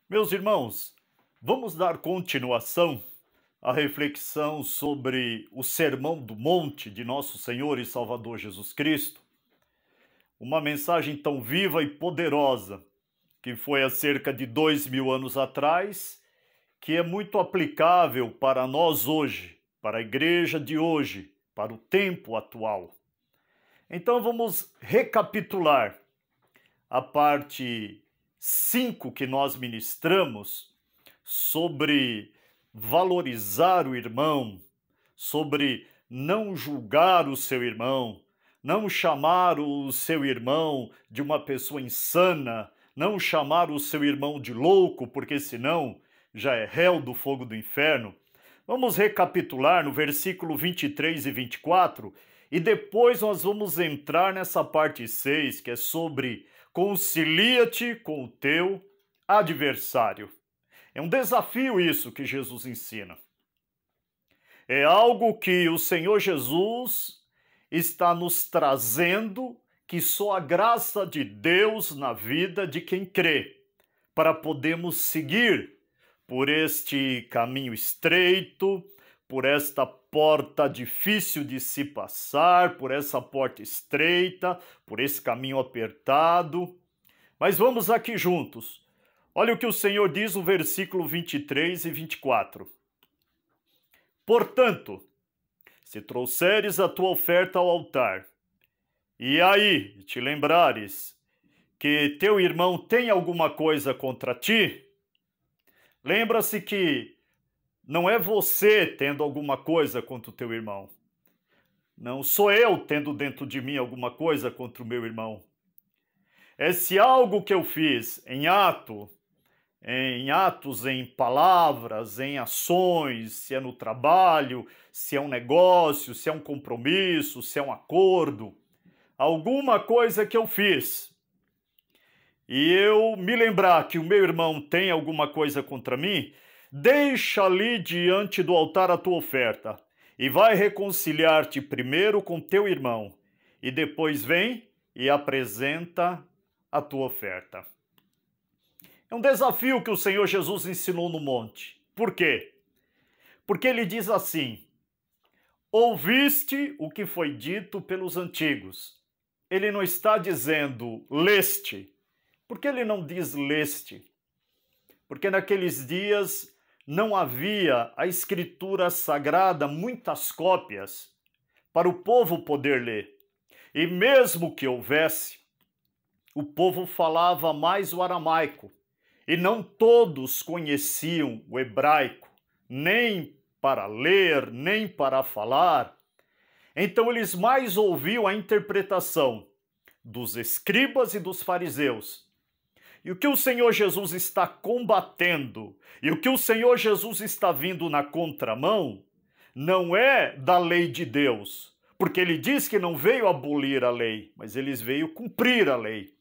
Meus irmãos, vamos dar continuação à reflexão sobre o Sermão do Monte de nosso Senhor e Salvador Jesus Cristo. Uma mensagem tão viva e poderosa que foi há cerca de 2000 anos atrás, que é muito aplicável para nós hoje, para a igreja de hoje, para o tempo atual. Então vamos recapitular a parte 5 que nós ministramos sobre valorizar o irmão, sobre não julgar o seu irmão, não chamar o seu irmão de uma pessoa insana, não chamar o seu irmão de louco, porque senão já é réu do fogo do inferno. Vamos recapitular no versículo 23 e 24 e depois nós vamos entrar nessa parte 6, que é sobre concilia-te com o teu adversário. É um desafio isso que Jesus ensina. É algo que o Senhor Jesus está nos trazendo, que só a graça de Deus na vida de quem crê, para podermos seguir por este caminho estreito, por esta porta difícil de se passar, por essa porta estreita, por esse caminho apertado. Mas vamos aqui juntos. Olha o que o Senhor diz no versículo 23 e 24. Portanto, se trouxeres a tua oferta ao altar, e aí te lembrares que teu irmão tem alguma coisa contra ti, lembra-se que não é você tendo alguma coisa contra o teu irmão. Não sou eu tendo dentro de mim alguma coisa contra o meu irmão. É se algo que eu fiz em atos, em palavras, em ações, se é no trabalho, se é um negócio, se é um compromisso, se é um acordo, alguma coisa que eu fiz, e eu me lembrar que o meu irmão tem alguma coisa contra mim, deixa ali diante do altar a tua oferta e vai reconciliar-te primeiro com teu irmão e depois vem e apresenta a tua oferta. É um desafio que o Senhor Jesus ensinou no monte. Por quê? Porque ele diz assim: ouviste o que foi dito pelos antigos. Ele não está dizendo leste. Por que ele não diz leste? Porque naqueles dias não havia a escritura sagrada, muitas cópias, para o povo poder ler. E mesmo que houvesse, o povo falava mais o aramaico, e não todos conheciam o hebraico, nem para ler, nem para falar. Então eles mais ouviam a interpretação dos escribas e dos fariseus. E o que o Senhor Jesus está combatendo, e o que o Senhor Jesus está vindo na contramão, não é da lei de Deus, porque ele diz que não veio abolir a lei, mas ele veio cumprir a lei.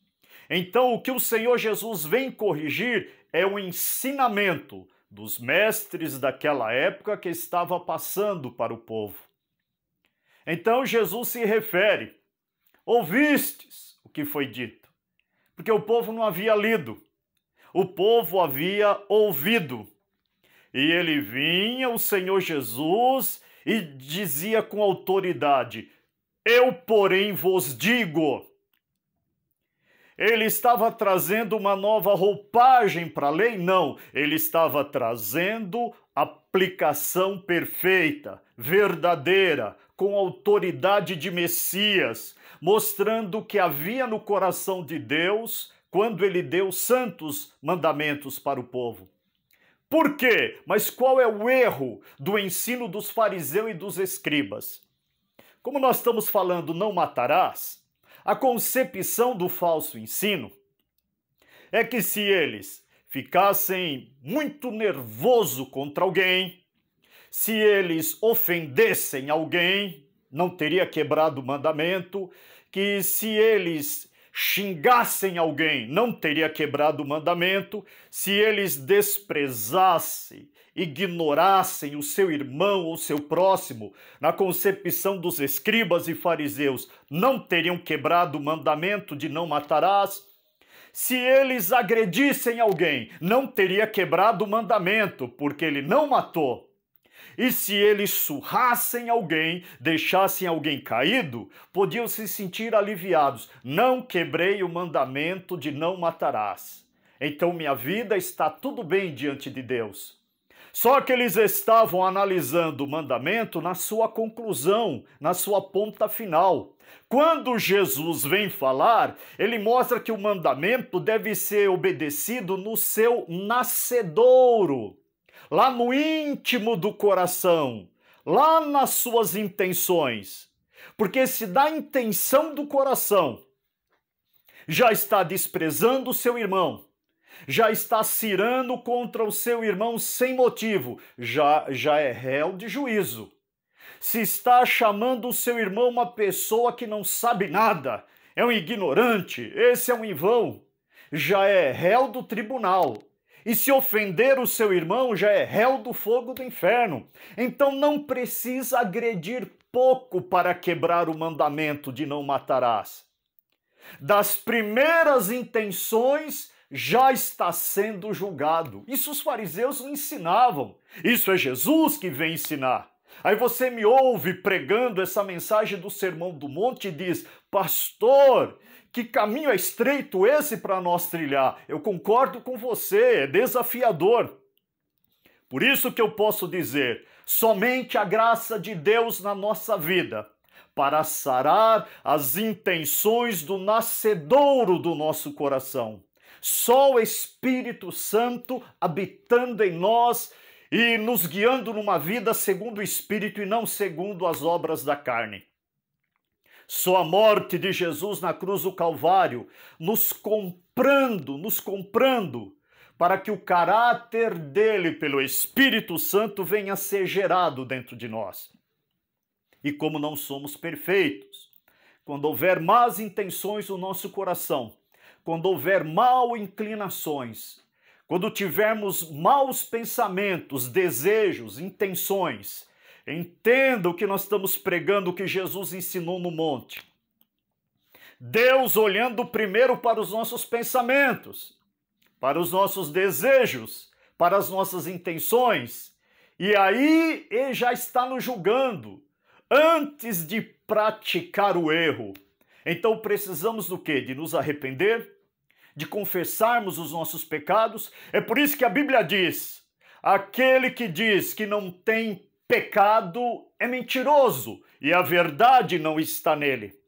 Então o que o Senhor Jesus vem corrigir é o ensinamento dos mestres daquela época que estava passando para o povo. Então Jesus se refere: ouvistes o que foi dito. Porque o povo não havia lido, o povo havia ouvido. E ele vinha, o Senhor Jesus, e dizia com autoridade: eu, porém, vos digo. Ele estava trazendo uma nova roupagem para a lei? Não, ele estava trazendo aplicação perfeita, verdadeira, com autoridade de Messias, mostrando o que havia no coração de Deus quando ele deu santos mandamentos para o povo. Por quê? Mas qual é o erro do ensino dos fariseus e dos escribas? Como nós estamos falando, não matarás, a concepção do falso ensino é que se eles ficassem muito nervosos contra alguém, se eles ofendessem alguém, não teria quebrado o mandamento, que se eles xingassem alguém, não teria quebrado o mandamento, se eles desprezassem, ignorassem o seu irmão ou seu próximo, na concepção dos escribas e fariseus, não teriam quebrado o mandamento de não matarás. Se eles agredissem alguém, não teria quebrado o mandamento, porque ele não matou. E se eles surrassem alguém, deixassem alguém caído, podiam se sentir aliviados. Não quebrei o mandamento de não matarás. Então minha vida está tudo bem diante de Deus. Só que eles estavam analisando o mandamento na sua conclusão, na sua ponta final. Quando Jesus vem falar, ele mostra que o mandamento deve ser obedecido no seu nascedouro, lá no íntimo do coração, lá nas suas intenções. Porque se da intenção do coração já está desprezando o seu irmão, já está cirando contra o seu irmão sem motivo, já é réu de juízo. Se está chamando o seu irmão uma pessoa que não sabe nada, é um ignorante, esse é um em-vão, já é réu do tribunal. E se ofender o seu irmão, já é réu do fogo do inferno. Então não precisa agredir pouco para quebrar o mandamento de não matarás. Das primeiras intenções já está sendo julgado. Isso os fariseus não ensinavam. Isso é Jesus que vem ensinar. Aí você me ouve pregando essa mensagem do Sermão do Monte e diz: pastor, que caminho é estreito esse para nós trilhar? Eu concordo com você, é desafiador. Por isso que eu posso dizer, somente a graça de Deus na nossa vida, para sarar as intenções do nascedouro do nosso coração. Só o Espírito Santo habitando em nós e nos guiando numa vida segundo o Espírito e não segundo as obras da carne. Só a morte de Jesus na cruz do Calvário, nos comprando, para que o caráter dele, pelo Espírito Santo, venha a ser gerado dentro de nós. E como não somos perfeitos, quando houver más intenções no nosso coração, quando houver mal inclinações, quando tivermos maus pensamentos, desejos, intenções, entenda o que nós estamos pregando, o que Jesus ensinou no monte. Deus olhando primeiro para os nossos pensamentos, para os nossos desejos, para as nossas intenções, e aí ele já está nos julgando antes de praticar o erro. Então precisamos do quê? De nos arrepender, de confessarmos os nossos pecados. É por isso que a Bíblia diz: aquele que diz que não tem pecado é mentiroso e a verdade não está nele.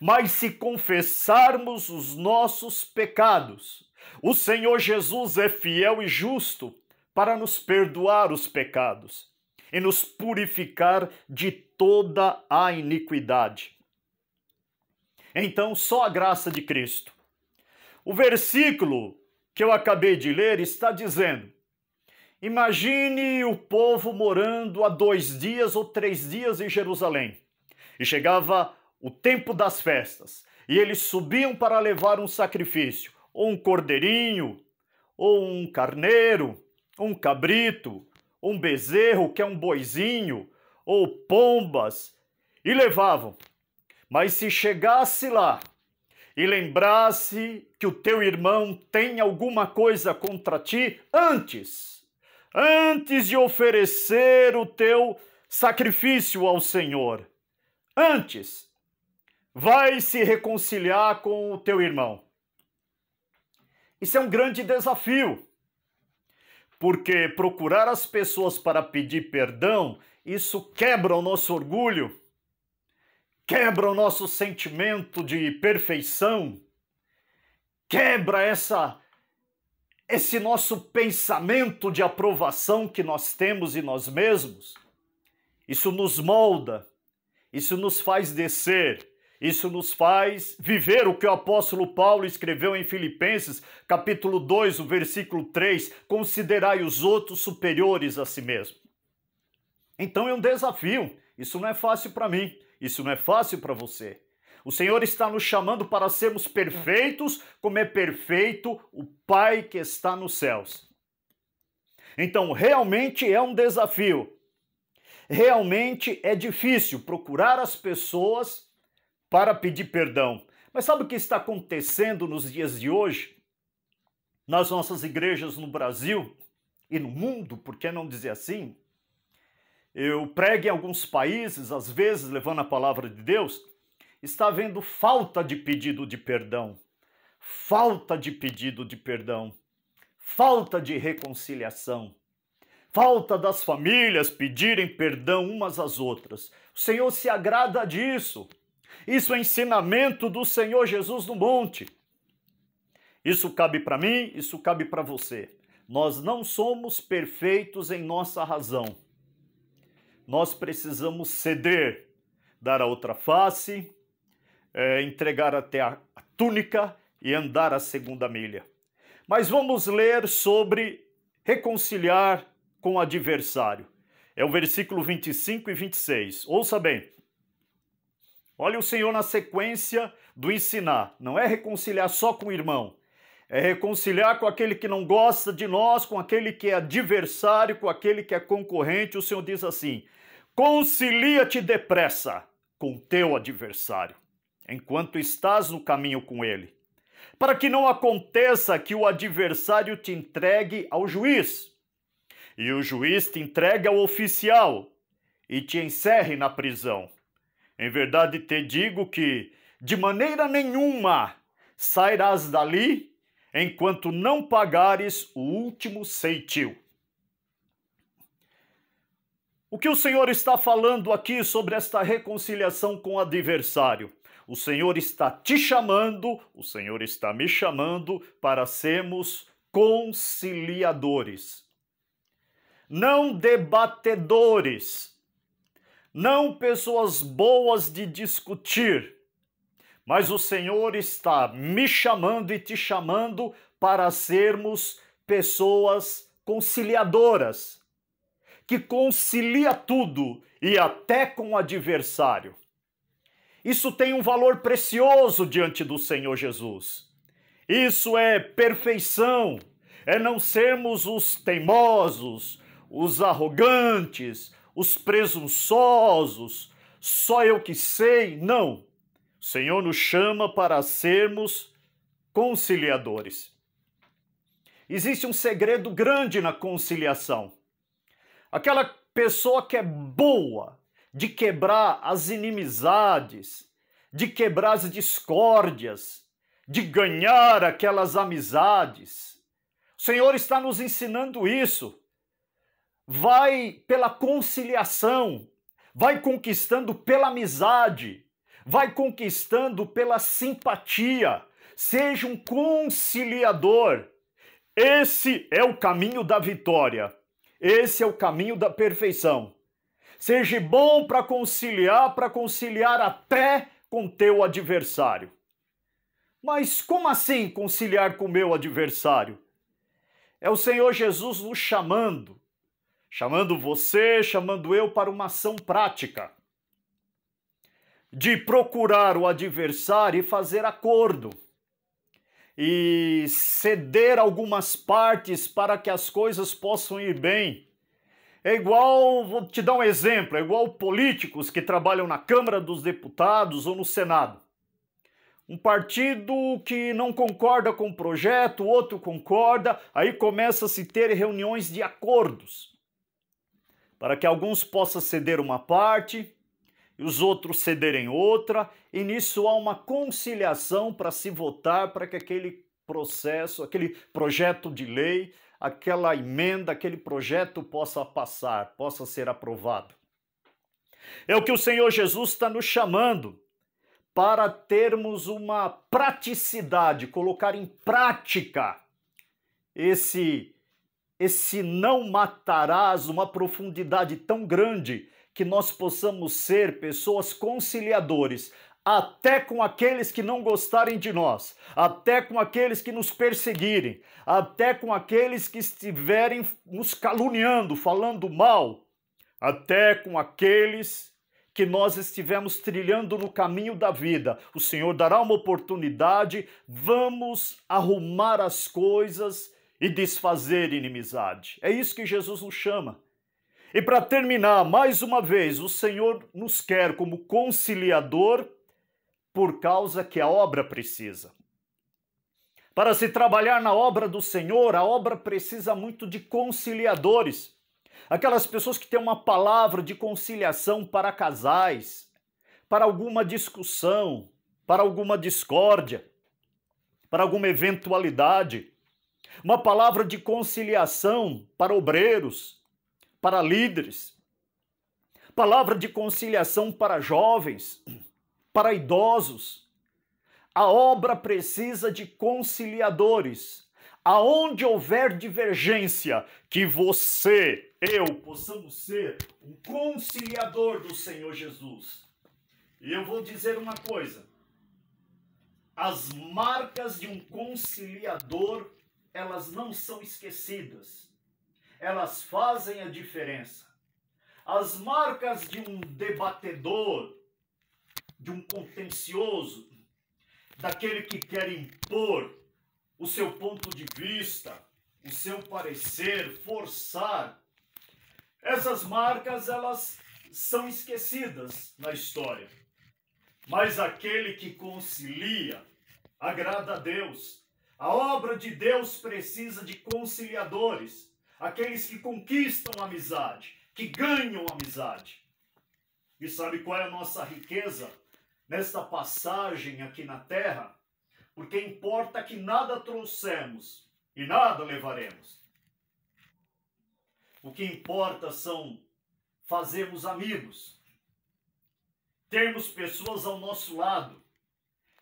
Mas se confessarmos os nossos pecados, o Senhor Jesus é fiel e justo para nos perdoar os pecados e nos purificar de toda a iniquidade. Então, só a graça de Cristo. O versículo que eu acabei de ler está dizendo: imagine o povo morando há 2 dias ou 3 dias em Jerusalém. E chegava o tempo das festas, e eles subiam para levar um sacrifício, ou um cordeirinho, ou um carneiro, ou um cabrito, ou um bezerro, que é um boizinho, ou pombas, e levavam. Mas se chegasse lá e lembrasse que o teu irmão tem alguma coisa contra ti, antes de oferecer o teu sacrifício ao Senhor, antes, vai se reconciliar com o teu irmão. Isso é um grande desafio, porque procurar as pessoas para pedir perdão, isso quebra o nosso orgulho, quebra o nosso sentimento de perfeição, quebra esse nosso pensamento de aprovação que nós temos em nós mesmos. Isso nos molda, isso nos faz descer, isso nos faz viver o que o apóstolo Paulo escreveu em Filipenses, capítulo 2, o versículo 3, considerai os outros superiores a si mesmo. Então é um desafio, isso não é fácil para mim. Isso não é fácil para você. O Senhor está nos chamando para sermos perfeitos, como é perfeito o Pai que está nos céus. Então, realmente é um desafio. Realmente é difícil procurar as pessoas para pedir perdão. Mas sabe o que está acontecendo nos dias de hoje? nas nossas igrejas no Brasil e no mundo, por que não dizer assim? Eu prego em alguns países, às vezes levando a palavra de Deus, está havendo falta de pedido de perdão, falta de pedido de perdão, falta de reconciliação, falta das famílias pedirem perdão umas às outras. O Senhor se agrada disso. Isso é ensinamento do Senhor Jesus no monte. Isso cabe para mim, isso cabe para você. Nós não somos perfeitos em nossa razão. Nós precisamos ceder, dar a outra face, entregar até a túnica e andar a segunda milha. Mas vamos ler sobre reconciliar com o adversário. É o versículo 25 e 26. Ouça bem. Olha o Senhor na sequência do ensinar. Não é reconciliar só com o irmão. É reconciliar com aquele que não gosta de nós, com aquele que é adversário, com aquele que é concorrente. O Senhor diz assim: concilia-te depressa com teu adversário, enquanto estás no caminho com ele, para que não aconteça que o adversário te entregue ao juiz, e o juiz te entregue ao oficial, e te encerre na prisão. Em verdade te digo que, de maneira nenhuma, sairás dali, enquanto não pagares o último ceitil. O que o Senhor está falando aqui sobre esta reconciliação com o adversário? O Senhor está te chamando, o Senhor está me chamando para sermos conciliadores. Não debatedores, não pessoas boas de discutir, mas o Senhor está me chamando e te chamando para sermos pessoas conciliadoras, que concilia tudo e até com o adversário. Isso tem um valor precioso diante do Senhor Jesus. Isso é perfeição, é não sermos os teimosos, os arrogantes, os presunçosos, só eu que sei. Não. O Senhor nos chama para sermos conciliadores. Existe um segredo grande na conciliação. Aquela pessoa que é boa de quebrar as inimizades, de quebrar as discórdias, de ganhar aquelas amizades. O Senhor está nos ensinando isso. Vai pela conciliação, vai conquistando pela amizade, vai conquistando pela simpatia. Seja um conciliador. Esse é o caminho da vitória. Esse é o caminho da perfeição. Seja bom para conciliar até com teu adversário. Mas como assim conciliar com o meu adversário? É o Senhor Jesus nos chamando você, chamando eu para uma ação prática, de procurar o adversário e fazer acordo, e ceder algumas partes para que as coisas possam ir bem. É igual, vou te dar um exemplo, é igual políticos que trabalham na Câmara dos Deputados ou no Senado. Um partido que não concorda com o projeto, o outro concorda, aí começa a se ter reuniões de acordos, para que alguns possam ceder uma parte e os outros cederem outra, e nisso há uma conciliação para se votar para que aquele processo, aquele projeto de lei, aquela emenda, aquele projeto possa passar, possa ser aprovado. É o que o Senhor Jesus está nos chamando para termos uma praticidade, colocar em prática esse não matarás, uma profundidade tão grande que nós possamos ser pessoas conciliadores, até com aqueles que não gostarem de nós, até com aqueles que nos perseguirem, até com aqueles que estiverem nos caluniando, falando mal, até com aqueles que nós estivemos trilhando no caminho da vida. O Senhor dará uma oportunidade, vamos arrumar as coisas e desfazer inimizade. É isso que Jesus nos chama. E para terminar, mais uma vez, o Senhor nos quer como conciliador por causa que a obra precisa. Para se trabalhar na obra do Senhor, a obra precisa muito de conciliadores. Aquelas pessoas que têm uma palavra de conciliação para casais, para alguma discussão, para alguma discórdia, para alguma eventualidade. Uma palavra de conciliação para obreiros, para líderes. Palavra de conciliação para jovens, para idosos. A obra precisa de conciliadores. Aonde houver divergência, que você, eu, possamos ser um conciliador do Senhor Jesus. E eu vou dizer uma coisa. As marcas de um conciliador, elas não são esquecidas. Elas fazem a diferença. As marcas de um debatedor, de um contencioso, daquele que quer impor o seu ponto de vista, o seu parecer, forçar. Essas marcas, elas são esquecidas na história. Mas aquele que concilia agrada a Deus. A obra de Deus precisa de conciliadores, aqueles que conquistam a amizade, que ganham a amizade. E sabe qual é a nossa riqueza nesta passagem aqui na terra? Porque importa que nada trouxemos e nada levaremos. O que importa são fazermos amigos, termos pessoas ao nosso lado,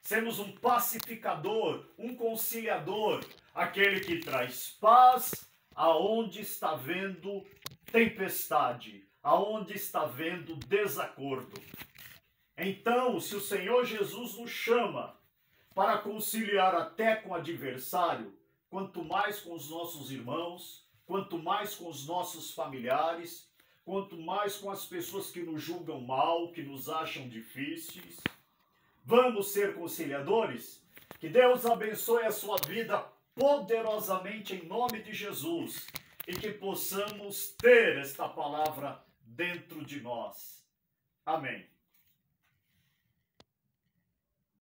sermos um pacificador, um conciliador, aquele que traz paz aonde está havendo tempestade, aonde está havendo desacordo. Então, se o Senhor Jesus nos chama para conciliar até com o adversário, quanto mais com os nossos irmãos, quanto mais com os nossos familiares, quanto mais com as pessoas que nos julgam mal, que nos acham difíceis, vamos ser conciliadores? Que Deus abençoe a sua vida poderosamente em nome de Jesus e que possamos ter esta palavra dentro de nós. Amém.